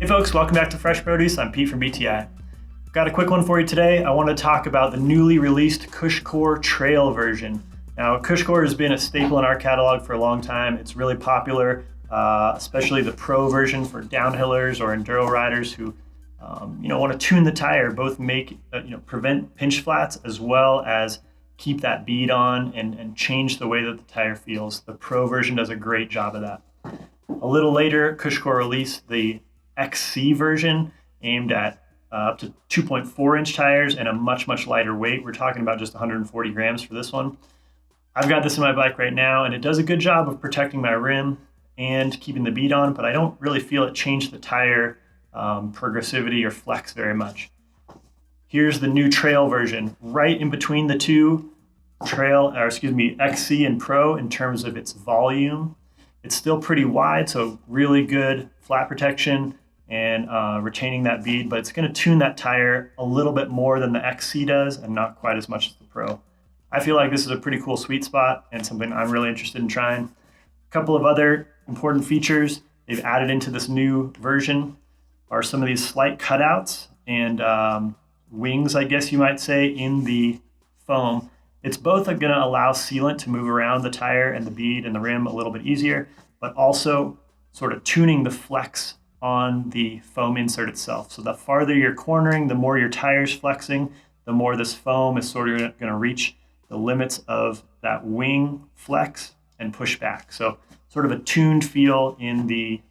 Hey folks, welcome back to Fresh Produce. I'm Pete from BTI. Got a quick one for you today. I want to talk about the newly released CushCore Trail version. Now, CushCore has been a staple in our catalog for a long time. It's really popular, especially the Pro version for downhillers or enduro riders who want to tune the tire, both prevent pinch flats as well as keep that bead on and change the way that the tire feels. The Pro version does a great job of that. A little later, CushCore released the XC version aimed at up to 2.4 inch tires and a much lighter weight. We're talking about just 140 grams for this one. I've got this in my bike right now and it does a good job of protecting my rim and keeping the bead on, but I don't really feel it change the tire progressivity or flex very much. Here's the new Trail version, right in between the two XC and Pro in terms of its volume. It's still pretty wide, so really good flat protection and retaining that bead, but it's going to tune that tire a little bit more than the XC does and not quite as much as the Pro. I feel like this is a pretty cool sweet spot and something I'm really interested in trying. A couple of other important features they've added into this new version are some of these slight cutouts and wings, I guess you might say, in the foam. It's both going to allow sealant to move around the tire and the bead and the rim a little bit easier, but also sort of tuning the flex on the foam insert itself. So the farther you're cornering, the more your tire's flexing, the more this foam is sort of going to reach the limits of that wing flex and push back. So sort of a tuned feel in the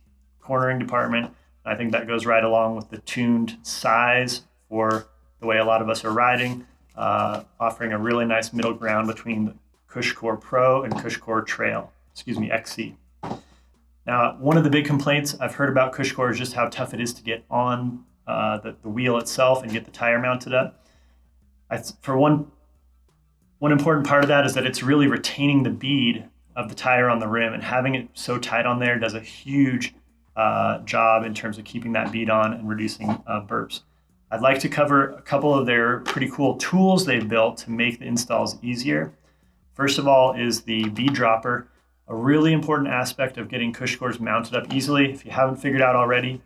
cornering department. I think that goes right along with the tuned size for the way a lot of us are riding, offering a really nice middle ground between the CushCore Pro and CushCore Trail, XC. Now, one of the big complaints I've heard about CushCore is just how tough it is to get on the wheel itself and get the tire mounted up. For one important part of that is that it's really retaining the bead of the tire on the rim, and having it so tight on there does a huge job in terms of keeping that bead on and reducing burps. I'd like to cover a couple of their pretty cool tools they've built to make the installs easier. First of all is the bead dropper, a really important aspect of getting CushCores mounted up easily. If you haven't figured out already,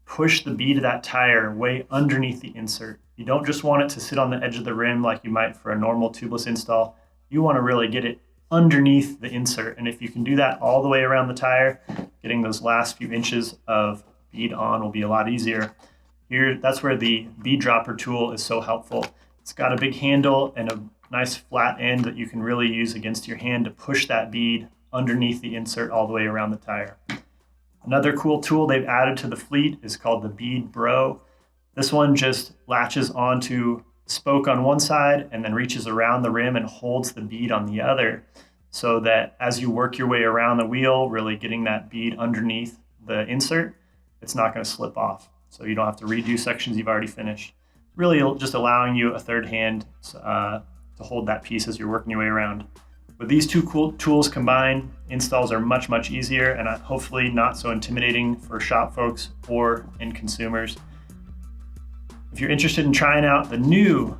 push the bead of that tire way underneath the insert. You don't just want it to sit on the edge of the rim like you might for a normal tubeless install. You want to really get it underneath the insert. And if you can do that all the way around the tire, getting those last few inches of bead on will be a lot easier. Here, that's where the bead dropper tool is so helpful. It's got a big handle and a nice flat end that you can really use against your hand to push that bead underneath the insert all the way around the tire. Another cool tool they've added to the fleet is called the Bead Bro. This one just latches onto the spoke on one side and then reaches around the rim and holds the bead on the other, so that as you work your way around the wheel, really getting that bead underneath the insert, it's not going to slip off. So you don't have to redo sections you've already finished. Really just allowing you a third hand to hold that piece as you're working your way around. With these two cool tools combined, installs are much easier and hopefully not so intimidating for shop folks or end consumers. If you're interested in trying out the new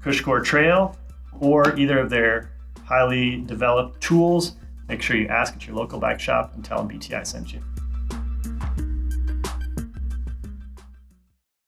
CushCore Trail or either of their highly developed tools, make sure you ask at your local bike shop and tell them BTI sent you.